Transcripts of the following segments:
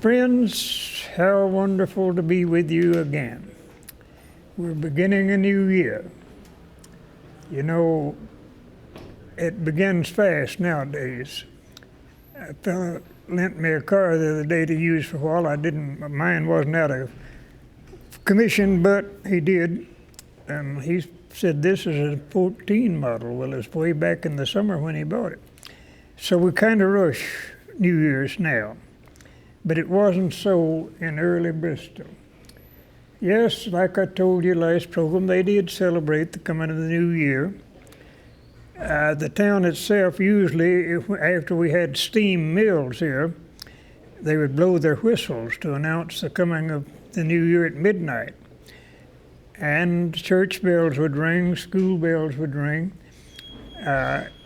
Friends, how wonderful to be with you again. We're beginning a new year. You know, it begins fast nowadays. A fellow lent me a car the other day to use for a while. Mine wasn't out of commission, but he did. He said this is a 14 model. Well, it's way back in the summer when he bought it. So we kind of rush New Year's now. But it wasn't so in early Bristol. Yes, like I told you last program, they did celebrate the coming of the new year. The town itself, usually, after we had steam mills here, they would blow their whistles to announce the coming of the new year at midnight. And church bells would ring, school bells would ring.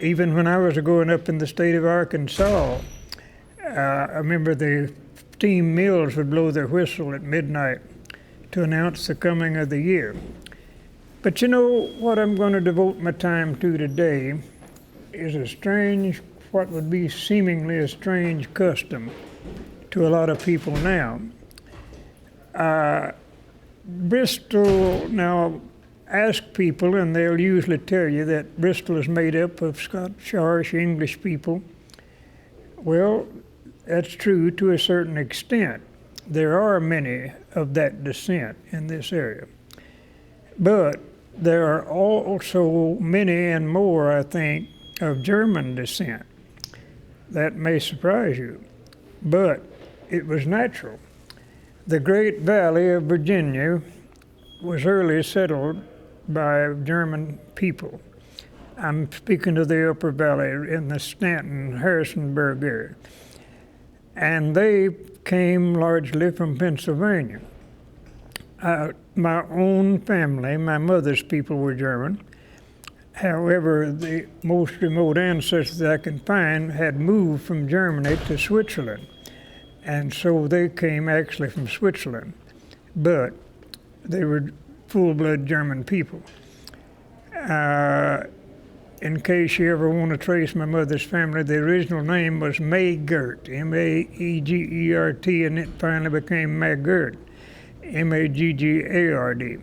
Even when I was growing up in the state of Arkansas, I remember the steam mills would blow their whistle at midnight to announce the coming of the year. But you know what I'm going to devote my time to today is what would be seemingly a strange custom to a lot of people now. Bristol, now ask people and they'll usually tell you that Bristol is made up of Scotch, Irish, English people. Well, that's true to a certain extent. There are many of that descent in this area. But there are also many and more, I think, of German descent. That may surprise you, but it was natural. The Great Valley of Virginia was early settled by German people. I'm speaking of the Upper Valley in the Stanton, Harrisonburg area. And they came largely from Pennsylvania. My own family, my mother's people were German. However, the most remote ancestors I can find had moved from Germany to Switzerland. And so they came actually from Switzerland, but they were full-blood German people. In case you ever want to trace my mother's family, the original name was Maegert, M-A-E-G-E-R-T, and it finally became Maggard, M-A-G-G-A-R-D.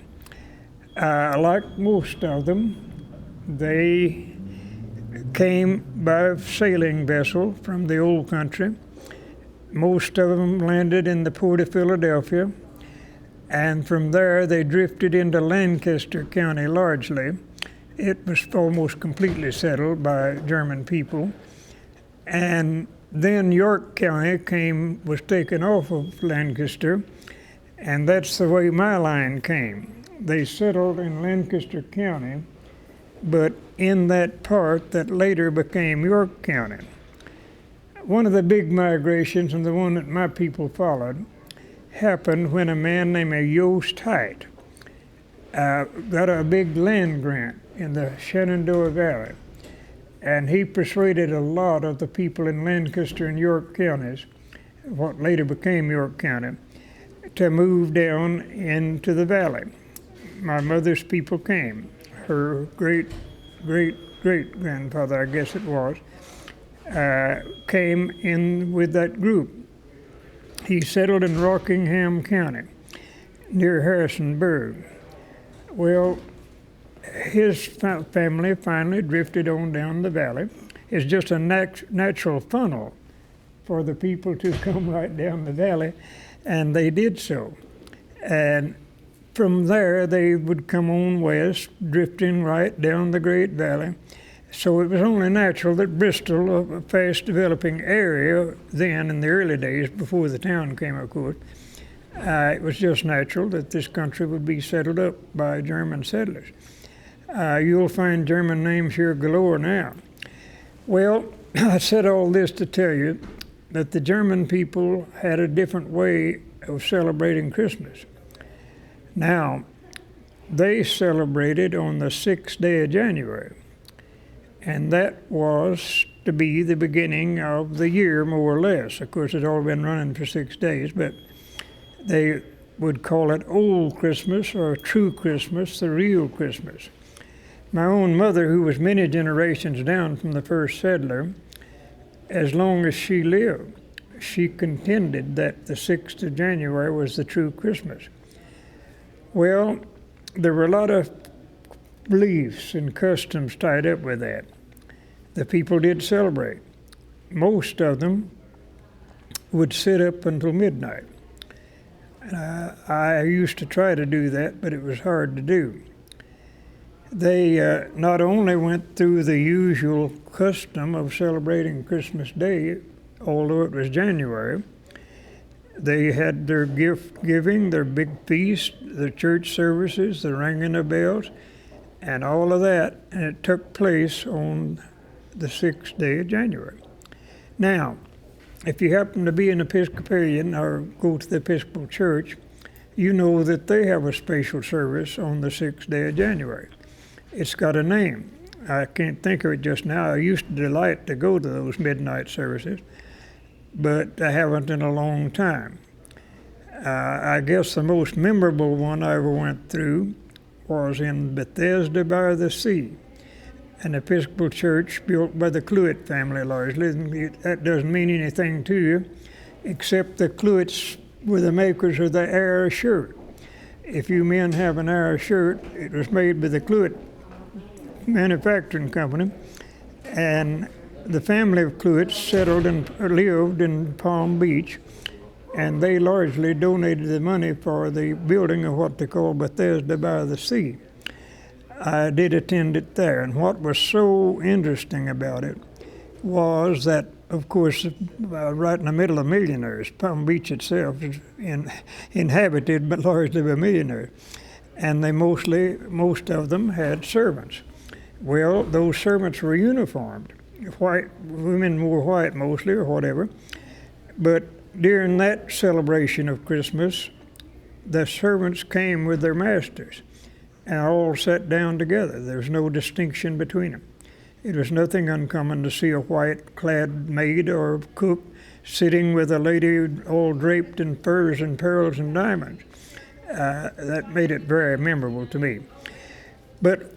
Like most of them, they came by sailing vessel from the old country. Most of them landed in the port of Philadelphia, and from there they drifted into Lancaster County largely. It was almost completely settled by German people. And then York County was taken off of Lancaster, and that's the way my line came. They settled in Lancaster County, but in that part that later became York County. One of the big migrations, and the one that my people followed, happened when a man named Yost Height got a big land grant in the Shenandoah Valley. And he persuaded a lot of the people in Lancaster and York counties, what later became York County, to move down into the valley. My mother's people came. Her great-great-great-grandfather, I guess it was, came in with that group. He settled in Rockingham County, near Harrisonburg. Well, his family finally drifted on down the valley. It's just a natural funnel for the people to come right down the valley, and they did so. And from there, they would come on west, drifting right down the Great Valley. So it was only natural that Bristol, a fast-developing area then in the early days, before the town came, of course, it was just natural that this country would be settled up by German settlers. You'll find German names here galore now. Well, I said all this to tell you that the German people had a different way of celebrating Christmas. Now, they celebrated on the 6th day of January, and that was to be the beginning of the year, more or less. Of course, it's all been running for 6 days, but they would call it Old Christmas or True Christmas, the real Christmas. My own mother, who was many generations down from the first settler, as long as she lived, she contended that the 6th of January was the true Christmas. Well, there were a lot of beliefs and customs tied up with that. The people did celebrate. Most of them would sit up until midnight. I used to try to do that, but it was hard to do. They not only went through the usual custom of celebrating Christmas Day, although it was January. They had their gift giving, their big feast, the church services, the ringing of bells, and all of that, and it took place on the 6th day of January. Now, if you happen to be an Episcopalian or go to the Episcopal Church, you know that they have a special service on the 6th day of January. It's got a name. I can't think of it just now. I used to delight to go to those midnight services, but I haven't in a long time. I guess the most memorable one I ever went through was in Bethesda by the Sea, an Episcopal church built by the Cluett family largely. That doesn't mean anything to you, except the Cluetts were the makers of the Air shirt. If you men have an Air shirt, it was made by the Cluett manufacturing company, and the family of Cluett settled and lived in Palm Beach, and they largely donated the money for the building of what they call Bethesda by the Sea. I did attend it there, and what was so interesting about it was that, of course, right in the middle of millionaires, Palm Beach itself is inhabited but largely by millionaires, and most of them had servants. Well, those servants were uniformed. White women wore white mostly or whatever, but during that celebration of Christmas, the servants came with their masters and all sat down together. There was no distinction between them. It was nothing uncommon to see a white-clad maid or cook sitting with a lady all draped in furs and pearls and diamonds. That made it very memorable to me. But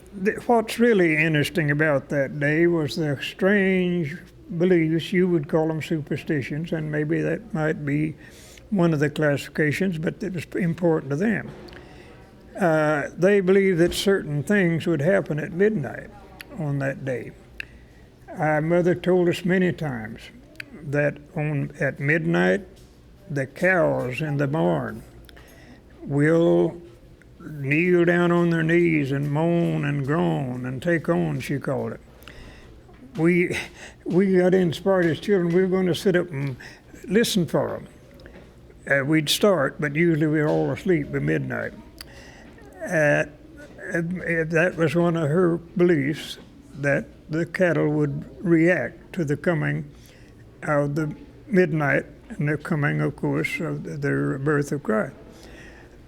what's really interesting about that day was the strange beliefs, you would call them superstitions, and maybe that might be one of the classifications, but it was important to them. They believed that certain things would happen at midnight on that day. Our mother told us many times that at midnight, the cows in the barn will kneel down on their knees and moan and groan and take on, she called it. We got inspired as children. We were going to sit up and listen for them. We'd start, but usually we were all asleep by midnight. That was one of her beliefs, that the cattle would react to the coming of the midnight and the coming, of course, of the birth of Christ.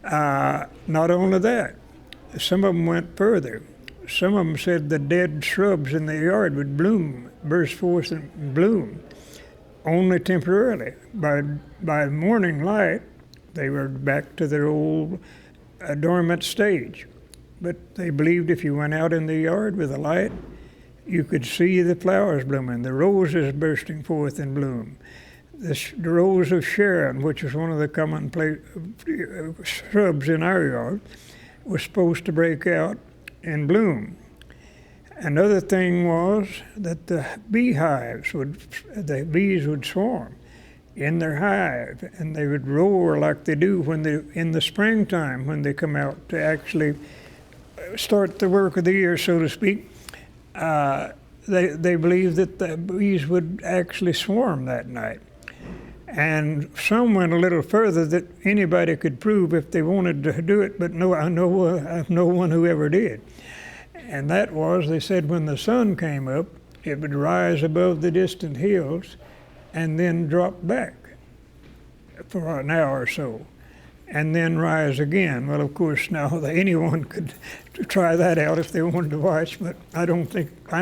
Not only that, some of them went further. Some of them said the dead shrubs in the yard would burst forth and bloom, only temporarily. By morning light, they were back to their old dormant stage. But they believed if you went out in the yard with a light, you could see the flowers blooming, the roses bursting forth in bloom. The rose of Sharon, which is one of the common shrubs in our yard, was supposed to break out and bloom. Another thing was that the bees would swarm in their hive, and they would roar like they do in the springtime when they come out to actually start the work of the year, so to speak. They believed that the bees would actually swarm that night. And some went a little further that anybody could prove if they wanted to do it, but I know of no one who ever did. And that was, they said, when the sun came up, it would rise above the distant hills and then drop back for an hour or so, and then rise again. Well, of course, now anyone could try that out if they wanted to watch, but I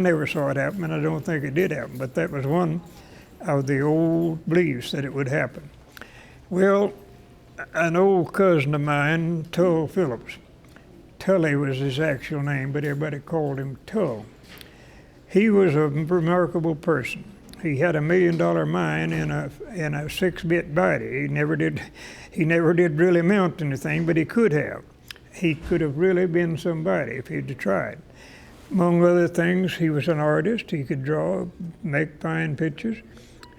never saw it happen, and I don't think it did happen. But that was one of the old beliefs that it would happen. Well, an old cousin of mine, Tull Phillips, Tully was his actual name, but everybody called him Tull. He was a remarkable person. He had $1 million mine in a 6-bit body. He never did really mount anything, but he could have. He could have really been somebody if he'd tried. Among other things, he was an artist. He could draw, make fine pictures.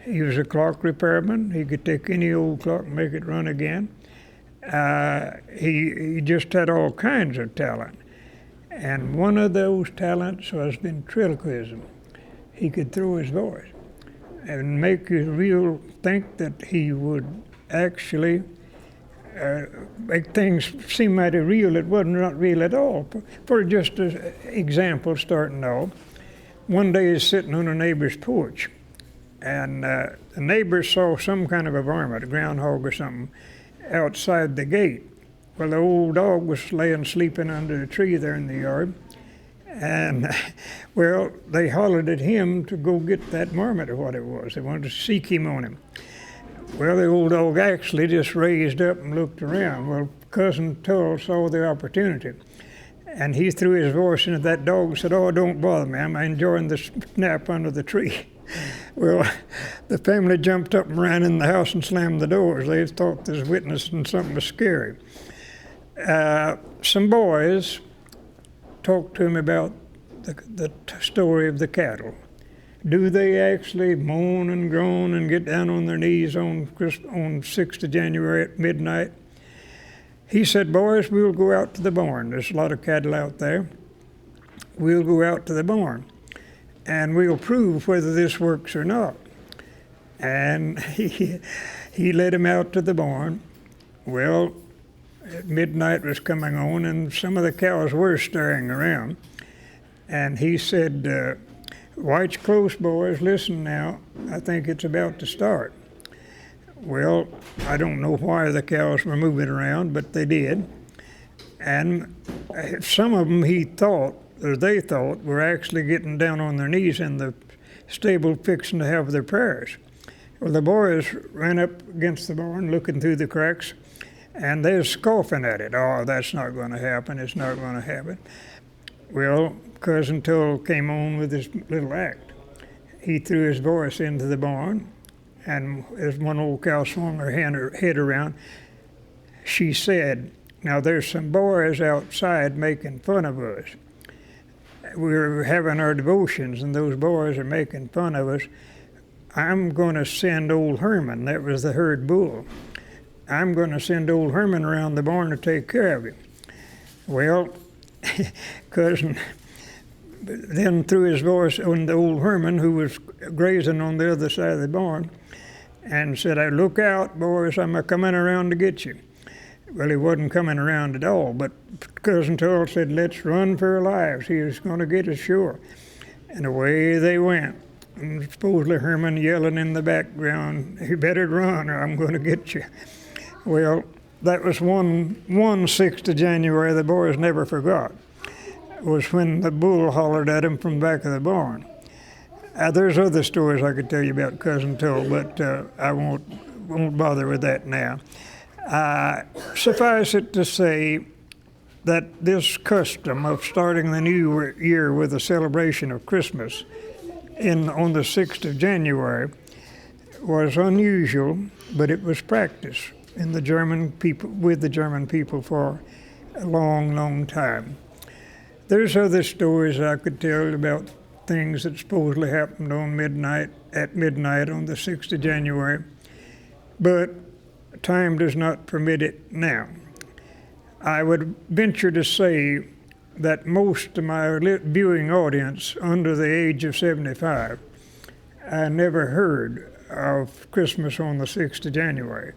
He was a clock repairman. He could take any old clock and make it run again. He just had all kinds of talent. And one of those talents was ventriloquism. He could throw his voice and make you think that he would actually make things seem mighty real. It wasn't not real at all. For just an example, starting off, one day he's sitting on a neighbor's porch, and the neighbor saw some kind of a varmint, a groundhog or something, outside the gate. Well, the old dog was laying sleeping under a tree there in the yard, and well, they hollered at him to go get that varmint or what it was. They wanted to seek him on him. Well, the old dog actually just raised up and looked around. Well, Cousin Tull saw the opportunity, and he threw his voice into that dog and said, "Oh, don't bother me, I'm enjoying the nap under the tree." Well, the family jumped up and ran in the house and slammed the doors. They thought they was witnessing something scary. Some boys talked to him about the story of the cattle. Do they actually moan and groan and get down on their knees on 6th of January at midnight? He said, "Boys, we'll go out to the barn. There's a lot of cattle out there. We'll go out to the barn, and we'll prove whether this works or not." And he led him out to the barn. Well, midnight was coming on, and some of the cows were stirring around. And he said, "Watch close, boys. Listen now. I think it's about to start." Well, I don't know why the cows were moving around, but they did. And some of them they thought, were actually getting down on their knees in the stable fixing to have their prayers. Well, the boys ran up against the barn looking through the cracks, and they were scoffing at it. "Oh, that's not going to happen. It's not going to happen." Well, Cousin Tull came on with his little act. He threw his voice into the barn, and as one old cow swung her head around, she said, "Now there's some boys outside making fun of us. We're having our devotions, and those boys are making fun of us. I'm going to send old Herman," that was the herd bull, "I'm going to send old Herman around the barn to take care of him." Well, Cousin then threw his voice on the old Herman, who was grazing on the other side of the barn, and said, "Look out, boys, I'm coming around to get you." Well, he wasn't coming around at all, but Cousin Tull said, "Let's run for our lives. He was going to get us sure." And away they went. And supposedly Herman yelling in the background, "You better run or I'm going to get you." Well, that was one 6th of January the boys never forgot. It was when the bull hollered at him from the back of the barn. There's other stories I could tell you about Cousin Tull, but I won't bother with that now. Suffice it to say that this custom of starting the new year with a celebration of Christmas on the 6th of January was unusual, but it was practiced with the German people for a long, long time. There's other stories I could tell about things that supposedly happened at midnight on the 6th of January, but time does not permit it now. I would venture to say that most of my viewing audience under the age of 75 never heard of Christmas on the 6th of January.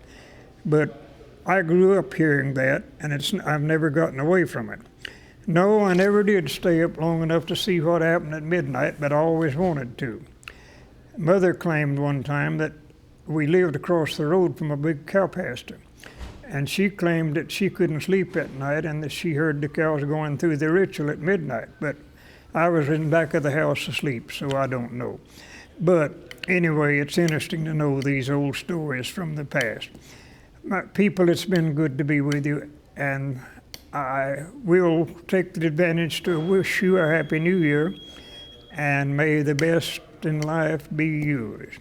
But I grew up hearing that, and I've never gotten away from it. No, I never did stay up long enough to see what happened at midnight, but I always wanted to. Mother claimed one time that we lived across the road from a big cow pasture, and she claimed that she couldn't sleep at night and that she heard the cows going through the ritual at midnight, but I was in the back of the house asleep, so I don't know. But anyway, it's interesting to know these old stories from the past. People, it's been good to be with you, and I will take the advantage to wish you a Happy New Year, and may the best in life be yours.